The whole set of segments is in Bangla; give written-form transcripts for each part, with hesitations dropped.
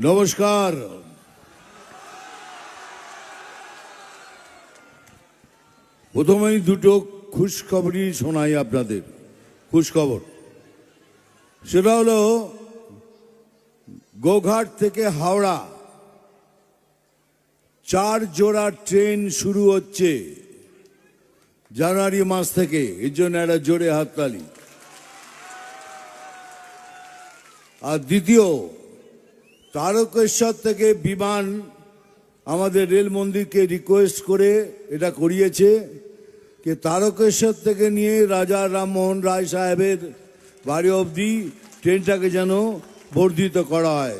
নমস্কার। প্রথমেই দুটো খুশখবরই শোনাই আপনাদের। খুশখবর সেটা হলো গোঘাট থেকে হাওড়া 4 জোড়া ট্রেন শুরু হচ্ছে জানুয়ারি মাস থেকে। এর জন্য একটা জোরে হাততালি। আর দ্বিতীয়, তারকেশ্বর থেকে বিমান আমাদের রেল মন্দিরকে রিকোয়েস্ট করে এটা করিয়েছে যে তারকেশ্বর থেকে নিয়ে রাজা রামমোহন রায় সাহেবের বাড়ি অবধি ট্রেনটাকে যেন বর্ধিত করা হয়।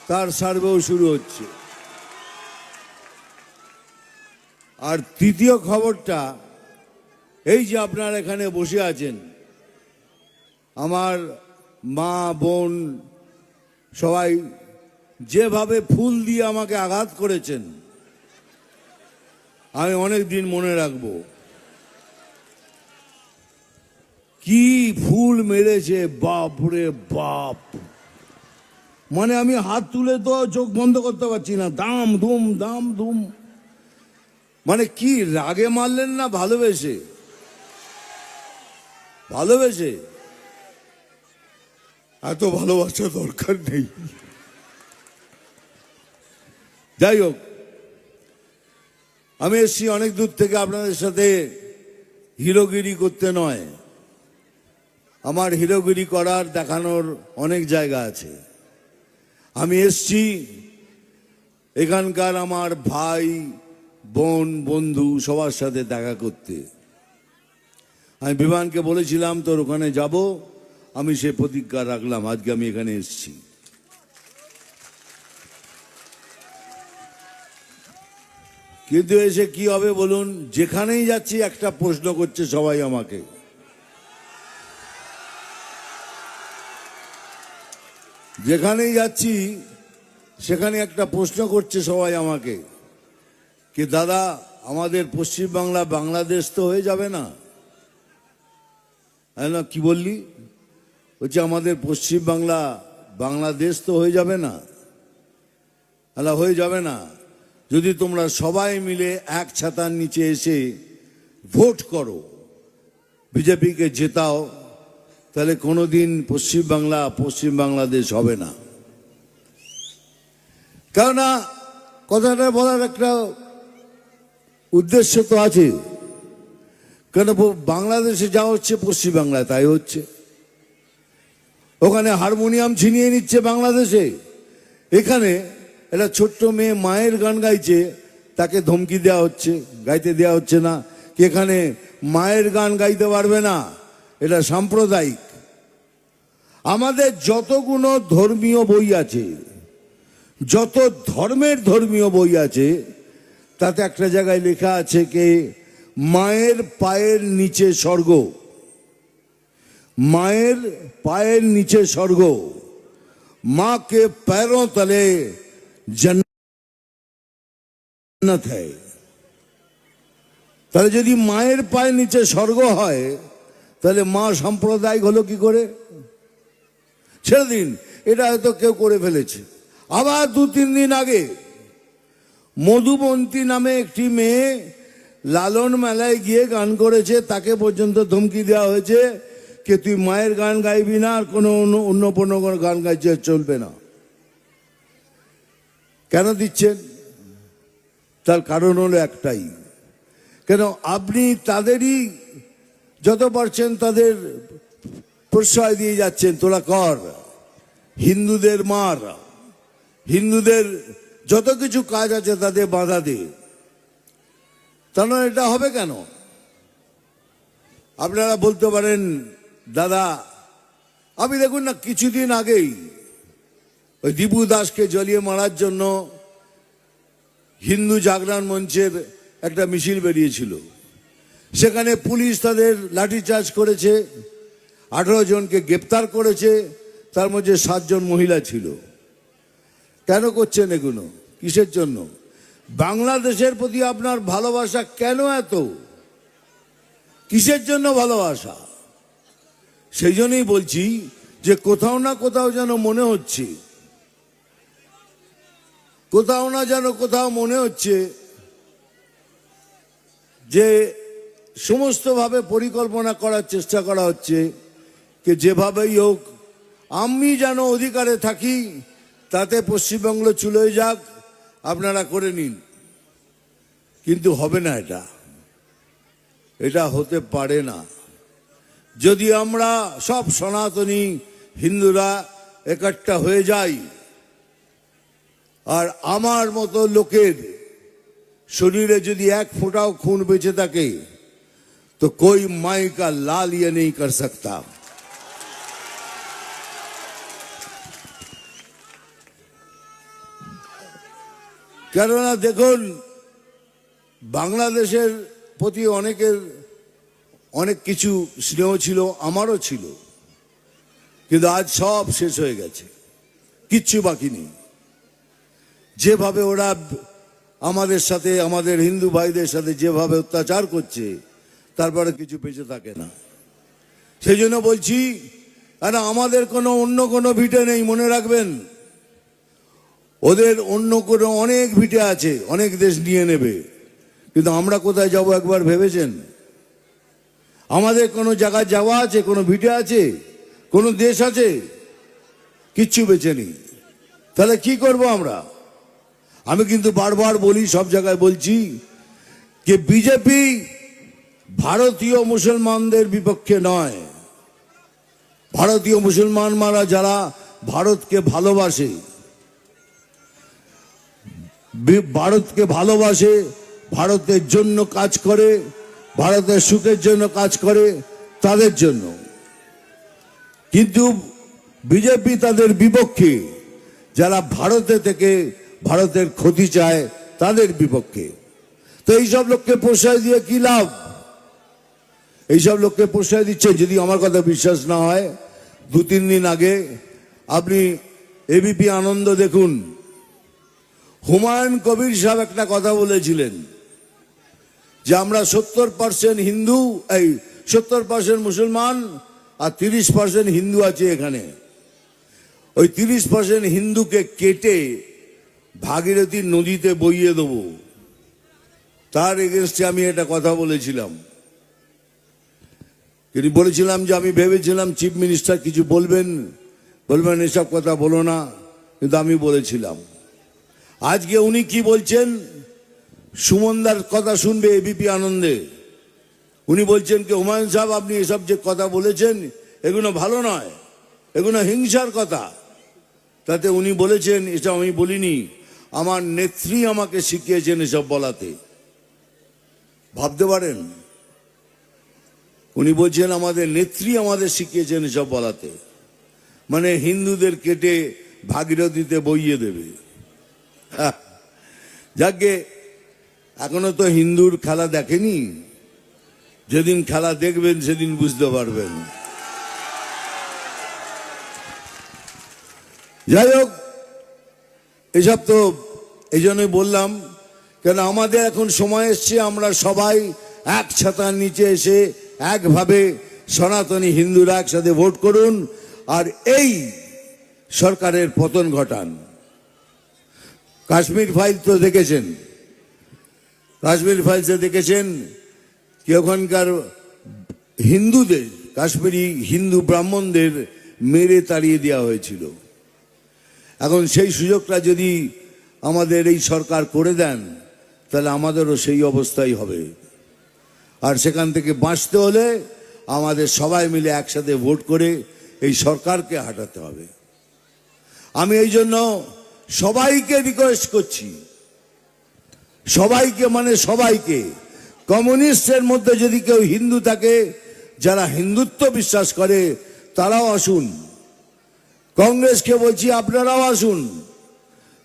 তার সার্ভেও শুরু হচ্ছে। আর তৃতীয় খবরটা এই যে আপনারা এখানে বসে আছেন, আমার মা বোন সবাই যেভাবে ফুল দিয়ে আমাকে আঘাত করেছেন আমি অনেক দিন মনে রাখবো। কি ফুল মেরেছে, বাপ রে বাপ! মানে আমি হাত তুলে তো চোখ বন্ধ করতে পারছি না। দাম ধুম দাম ধুম। মানে কি রাগে মারলেন না ভালোবেসে? ভালোবেসে? এত ভালোবাসা দরকার নেই। যাই হোক, আমি এসছি অনেক দূর থেকে আপনাদের সাথে হিরোগিরি করতে নয়। আমার হিরোগিরি করার দেখানোর অনেক জায়গা আছে। আমি এসছি এখানকার আমার ভাই বোন বন্ধু সবার সাথে দেখা করতে। আমি বিমানকে বলেছিলাম তোর ওখানে যাব, আমি সে প্রতিজ্ঞা রাখলাম। আজকে আমি এখানে এসছি। কিন্তু এসে কি হবে বলুন? যেখানেই যাচ্ছি একটা প্রশ্ন করছে সবাই আমাকে। যেখানেই যাচ্ছি সেখানে একটা প্রশ্ন করছে সবাই আমাকে কি দাদা, আমাদের পশ্চিমবাংলা বাংলাদেশ তো হয়ে যাবে না? না, কি বললি? বলছে আমাদের পশ্চিমবাংলা বাংলাদেশ তো হয়ে যাবে না? হয়ে যাবে না যদি তোমরা সবাই মিলে এক ছাতার নিচে এসে ভোট করো, বিজেপিকে জেতাও, তাহলে কোনোদিন পশ্চিমবাংলা পশ্চিম বাংলাদেশ হবে না। কেননা কথাটা বলার একটা উদ্দেশ্য তো আছে। কেন বাংলাদেশে যা হচ্ছে পশ্চিমবাংলায় তাই হচ্ছে। ওখানে হারমোনিয়াম ছিনিয়ে নিচ্ছে বাংলাদেশে, এখানে একটা ছোট্ট মেয়ে মায়ের গান গাইছে, তাকে ধমকি দেওয়া হচ্ছে, গাইতে দেওয়া হচ্ছে না। এখানে মায়ের গান গাইতে পারবে না, এটা সাম্প্রদায়িক। আমাদের যতগুলো ধর্মীয় বই আছে, যত ধর্মের ধর্মীয় বই আছে, তাতে একটা জায়গায় লেখা আছে কে মায়ের পায়ের নিচে স্বর্গ। মায়ের পায়ের নিচে স্বর্গ। माँ के पैरों तले जन्नत है। তাহলে যদি মায়ের পায়ের নিচে স্বর্গ হয়, তাহলে মা সাম্প্রদায়িক হলো কি করে? ছেড়ে দিন, এটা হয়তো কেউ করে ফেলেছে। আবার 2-3 দিন আগে মধুবন্তী নামে একটি মেয়ে লালন মেলায় গিয়ে গান করেছে, তাকে পর্যন্ত ধমকি দেওয়া হয়েছে যে তুই মায়ের গান গাইবি না, আর কোনো অন্য গান গাইছে চলবে না। কেন দিচ্ছেন? তার কারণ হলো একটাই, কেন আপনি তাদেরই যত পারছেন তাদের প্রশ্রয় দিয়ে যাচ্ছেন। তোরা কর, হিন্দুদের মার, হিন্দুদের যত কিছু কাজ আছে তাদের বাধা দে। তাহলে এটা হবে কেন? আপনারা বলতে পারেন দাদা, আমি দেখুন না, কিছুদিন আগেই ওই দীপু দাসকে জ্বলিয়ে মারার জন্য হিন্দু জাগরণ মঞ্চের একটা মিছিল বেরিয়েছিল। সেখানে পুলিশ তাদের লাঠিচার্জ করেছে, 18 জনকে গ্রেপ্তার করেছে, তার মধ্যে 7 জন মহিলা ছিল। কেন করছেন এগুলো? কিসের জন্য? বাংলাদেশের প্রতি আপনার ভালোবাসা কেন এত? কিসের জন্য ভালোবাসা? সেই জন্যই বলছি যে কোথাও না কোথাও যেন মনে হচ্ছে কোথাও না যেন কোথাও মনে হচ্ছে যে সমস্তভাবে পরিকল্পনা করার চেষ্টা করা হচ্ছে যে যেভাবেই হোক আমি যেন অধিকারে থাকি, তাতে পশ্চিমবঙ্গ চলে যাক, আপনারা করে নিন। কিন্তু হবে না, এটা হতে পারে না। যদি আমরা সব সনাতনী হিন্দুরা একটা হয়ে যাই আর আমার মতো লোকের শরীরে যদি এক ফোঁটাও खून বেঁচে থাকে तो कोई माई का लाल ये नहीं कर सकता। কেননা দেখুন, বাংলাদেশের প্রতি অনেকের অনেক কিছু স্নেহ ছিল, আমারও ছিল, কিন্তু আজ সব শেষ হয়ে গেছে, কিচ্ছু বাকি নেই। যেভাবে ওরা আমাদের সাথে, আমাদের হিন্দু ভাইদের সাথে যেভাবে অত্যাচার করছে, তারপরে কিছু বেঁচে থাকে না। সেই জন্য বলছি, আর আমাদের কোনো অন্য কোনো ভিটে নেই, মনে রাখবেন। ওদের অন্য কোনো অনেক ভিটে আছে, অনেক দেশ নিয়ে নেবে, কিন্তু আমরা কোথায় যাব একবার ভেবেছেন? আমাদের কোনো জায়গায় যাওয়া আছে, কোনো ভিটে আছে, কোনো দেশ আছে? কিচ্ছু বেঁচে নেই। তাহলে কি করব আমরা? আমি কিন্তু বারবার বলি, সব জায়গায় বলছি, যে বিজেপি ভারতীয় মুসলমানদের বিপক্ষে নয়। ভারতীয় মুসলমানরা যারা ভারতকে ভালোবাসে, ভারতের জন্য কাজ করে, ভারতের সুখের জন্য কাজ করে, তাদের জন্য। কিন্তু বিজেপি তাদের বিপক্ষে, যারা ভারতে থেকে ভারতের ক্ষতি চায় তাদের বিপক্ষে। তো এইসব লোককে প্রশ্রয় দিয়ে কি লাভ? এইসব লোককে প্রশ্রয় দিচ্ছে। যদি আমার কথা বিশ্বাস না হয়, 2-3 দিন আগে আপনি এবিপি আনন্দ দেখুন, হুমায়ুন কবির সাহেব একটা কথা বলেছিলেন যে আমরা 70% হিন্দু, 70% মুসলমান আর 30% হিন্দু আছে এখানে। ওই 30% হিন্দুকে কেটে ভাগীরথী নদীতে বইয়ে দেবো, তার এগেনস্টে আমি একটা কথা বলেছিলাম। তিনি বলেছিলাম যে আমি ভেবেছিলাম চিফ মিনিস্টার কিছু বলবেন এসব কথা বলো না, কিন্তু আমি বলেছিলাম। আজকে উনি কি বলছেন? সুমনদার কথা শুনবে এবিপি আনন্দে। উনি বলছেন কি, হুমায়ুন সাহেব আপনি এসব যে কথা বলেছেন এগুলো ভালো নয়, এগুলো হিংসার কথা। তাতে উনি বলেছেন, এটা আমি বলিনি, আমার নেত্রী আমাকে শিখিয়েছেন এসব বলাতে। ভাবতে পারেন, উনি বলছেন আমাদের নেত্রী আমাদের শিখিয়েছেন এসব বলাতে, মানে হিন্দুদের কেটে ভাগীরথীতে বইয়ে দেবে। যাকে এখনো তো হিন্দুর খেলা দেখেনি, যেদিন খেলা দেখবেন সেদিন বুঝতে পারবেন। যাই হোক, এসব তো এই জন্যই বললাম, কেন আমাদের এখন সময় এসছে আমরা সবাই এক ছাতার নিচে এসে একভাবে সনাতনী হিন্দুরা একসাথে ভোট করুন আর এই সরকারের পতন ঘটান। কাশ্মীর ফাইল তো দেখেছেন, কাশ্মীর ফাইলসে দেখেছেন কি ওখানকার হিন্দুদের, কাশ্মীরি হিন্দু ব্রাহ্মণদের মেরে তাড়িয়ে দেওয়া হয়েছিল। এখন সেই সুযোগটা যদি আমাদের এই সরকার করে দেন, তাহলে আমাদেরও সেই অবস্থাই হবে। আর সেখান থেকে বাঁচতে হলে আমাদের সবাই মিলে একসাথে ভোট করে এই সরকারকে হাঁটাতে হবে। আমি এই জন্য সবাইকে রিকোয়েস্ট করছি, সবাইকে, মানে সবাইকে, কমিউনিস্টের মধ্যে যদি কেউ হিন্দু থাকে, যারা হিন্দুত্ব বিশ্বাস করে, তারাও আসুন। কংগ্রেসকে বলছি আপনারাও আসুন।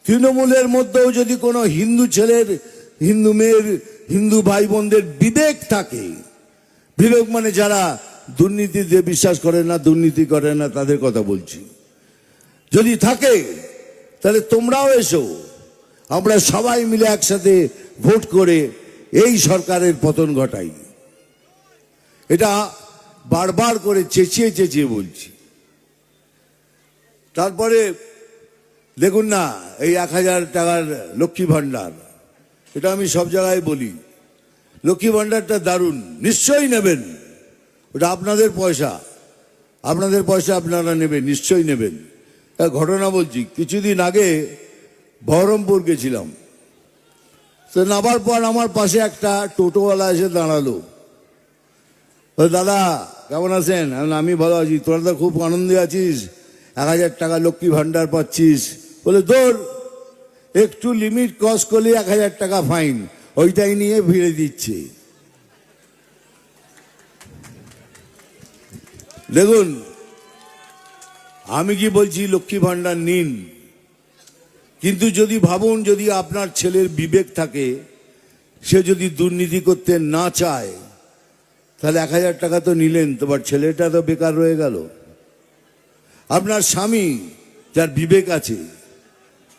তৃণমূলের মধ্যেও যদি কোনো হিন্দু ছেলের, হিন্দু মেয়ের, হিন্দু ভাই বোনদের বিবেক থাকে, বিবেক মানে যারা দুর্নীতিতে বিশ্বাস করে না, দুর্নীতি করে না, তাদের কথা বলছি, যদি থাকে তাহলে তোমরাও এসো। আমরা সবাই মিলে একসাথে ভোট করে এই সরকারের পতন ঘটাই। এটা বারবার করে চেঁচিয়ে চেঁচিয়ে বলছি। তারপরে দেখুন না, এই 1000 টাকার লক্ষ্মী ভাণ্ডার, এটা আমি সব জায়গায় বলি, লক্ষ্মী ভাণ্ডারটা দারুণ, নিশ্চয়ই নেবেন। ওটা আপনাদের পয়সা, আপনাদের পয়সা আপনারা নেবেন, নিশ্চয়ই নেবেন। ঘটনা বলছি, কিছুদিন আগে বহরমপুর গেছিলাম, তো নামার পর আমার পাশে একটা টোটোওয়ালা এসে দাঁড়ালো। দাদা কেমন আছেন? আমি ভালো আছি। তোরা তো খুব আনন্দে আছিস, 1000 টাকা লক্ষ্মী ভাণ্ডার পাচ্ছিস। বলে দৌড়, একটু লিমিট ক্রস করলে 1000 টাকা ফাইন, ওইটাই নিয়ে ভিড়ে দিচ্ছে। দেখুন, আমি কি বলছি লক্ষ্মী ভাণ্ডার নিন, কিন্তু যদি ভাবুন, যদি আপনার ছেলের বিবেক থাকে, সে যদি দুর্নীতি করতে না চায়, তাহলে 1000 টাকা তো নিলেন, তোমার ছেলেটা তো বেকার রয়ে গেল। আপনার স্বামী যার বিবেক আছে,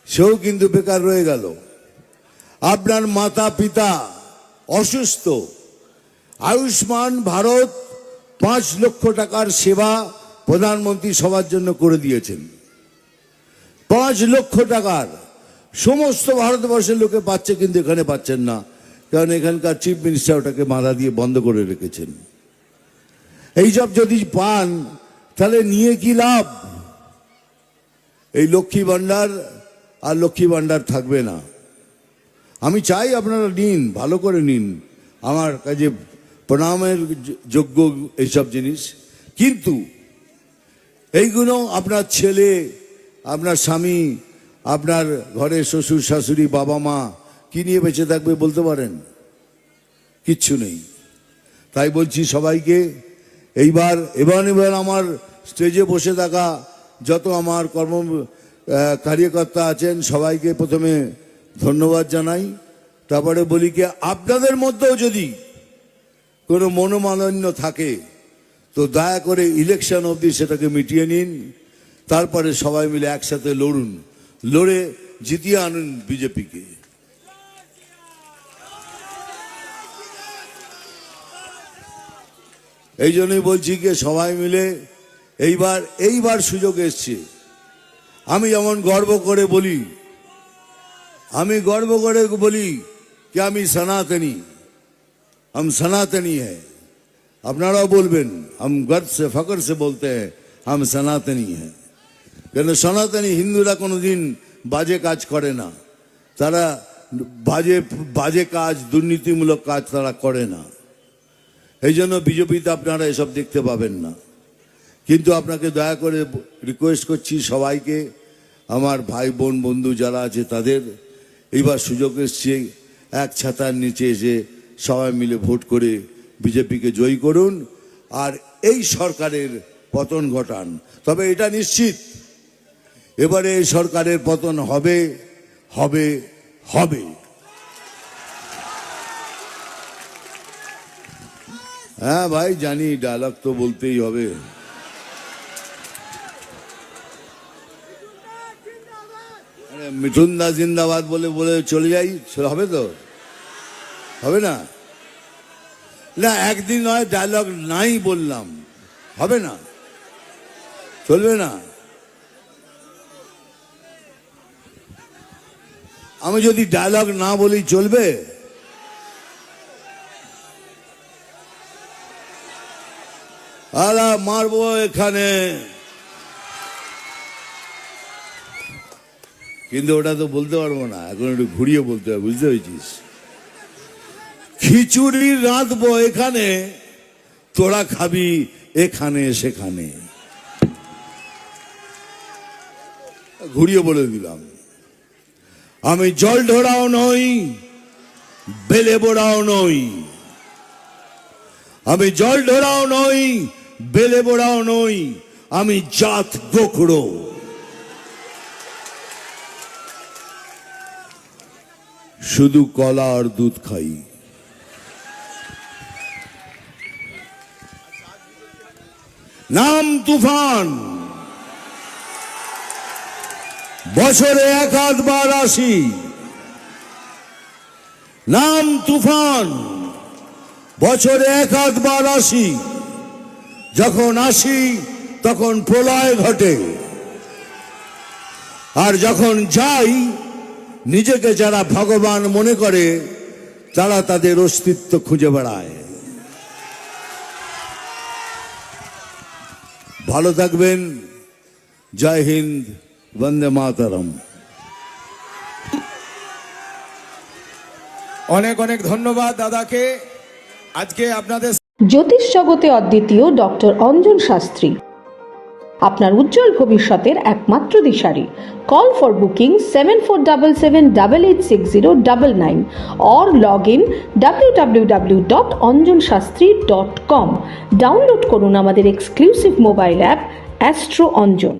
সেও কিন্তু বেকার রয়ে গেল। আপনার মাতা পিতা অসুস্থ, আয়ুষ্মান ভারত 5 লক্ষ টাকার সেবা প্রধানমন্ত্রী সবার জন্য করে দিয়েছেন। 5 লক্ষ টাকার, সমস্ত ভারতবর্ষের লোকে পাচ্ছে, কিন্তু এখানে পাচ্ছেন না, কারণ এখানকার চিফ মিনিস্টার ওটাকে বাধা দিয়ে বন্ধ করে রেখেছেন। এইসব যদি পান, তাহলে নিয়ে কি লাভ? এই লক্ষ্মী ভাণ্ডার আর লক্ষ্মী ভাণ্ডার থাকবে না। আমি চাই আপনারা নিন, ভালো করে নিন, আমার কাছে প্রণামের যোগ্য এইসব জিনিস। কিন্তু এইগুলো আপনার ছেলে, আপনার স্বামী, আপনার ঘরে শ্বশুর শাশুড়ি, বাবা মা কি নিয়ে বেঁচে থাকবে বলতে পারেন? কিচ্ছু নেই। তাই বলছি সবাইকে, এবার আমার স্টেজে বসে থাকা যত আমার কার্যকর্তা আছেন, সবাইকে প্রথমে ধন্যবাদ জানাই। তারপরে বলি কি, আপনাদের মধ্যেও যদি কোনো মনোমালিন্য থাকে, তো দয়া করে ইলেকশন অবধি সেটাকে মিটিয়ে নিন, তারপরে সবাই মিলে একসাথে লড়ুন, লড়ে জিতিয়ে আনুন বিজেপিকে। এই জন্যই বলছি কি, সবাই মিলে এইবার সুযোগ এসছে। আমি যেমন গর্ব করে বলি कि আমি সনাতনী, हम सनातनी है। আপনারাও বলবেন, हम गर्व से फख्र से बोलते हैं हम सनातनी हैं। কেন সনাতনী হিন্দুরা কোনোদিন বাজে কাজ করে না, তারা বাজে কাজ, দুর্নীতিমূলক কাজ তারা করে না। এই জন্য বিজেপিতে আপনারা এসব দেখতে পাবেন না। কিন্তু আপনাকে দয়া করে রিকোয়েস্ট করছি সবাইকে, আমার ভাই বোন বন্ধু যারা আছে তাদের, এইবার সুযোগ এসছে, এক ছাতার নিচে এসে সবাই মিলে ভোট করে বিজেপিকে জয়ী করুন, আর এই সরকারের পতন ঘটান। তবে এটা নিশ্চিত, এবারে এই সরকারের পতন হবে হবে হবে। হ্যাঁ ভাই জানি, ডায়লগ তো বলতেই হবে। মিঠুন দা জিন্দাবাদ বলে বলে চলে যাই, হবে তো? হবে না? না, একদিন নয়, ডায়লগ নাই বললাম, হবে না, চলবে না। আমি যদি ডায়লগ না বলি চলবে? আলা মারবো এখানে, কিন্তু ওটা তো বলতে পারবো না, এখন একটু ঘুরিয়ে বলতে হবে, বুঝতে পেরেছিস? খিচুড়ি রাঁধবো এখানে, তোরা খাবি এখানে সেখানে, ঘুরিয়ে বলে দিলাম। আমি জল ঢোড়াও নই, বেলে বোড়াও নই, আমি জল ঢোড়াও নই, বেলে বোড়াও নই, আমি জাত গোখরো। শুধু কলা আর দুধ খাই। নাম তুফান, বছরে 1 বার আসি। নাম তুফান, বছরে 1 বার আসি। যখন আসি তখন প্রলয় ঘটে, আর যখন যাই, নিজেকে যারা ভগবান মনে করে তারা তাদের অস্তিত্ব খুঁজে বেড়ায়। ভালো থাকবেন। জয় হিন্দ, বন্দে মাতরম। অনেক অনেক ধন্যবাদ দাদাকে। আজকে আপনাদের জ্যোতিষ জগতে অদ্বিতীয় ডক্টর অঞ্জন শাস্ত্রী, আপনার উজ্জ্বল ভবিষ্যতের একমাত্র দিশারি। Call for booking 7477886099 or log in www.anjanshastri.com। Download করুন আমাদের exclusive mobile app astro Anjan.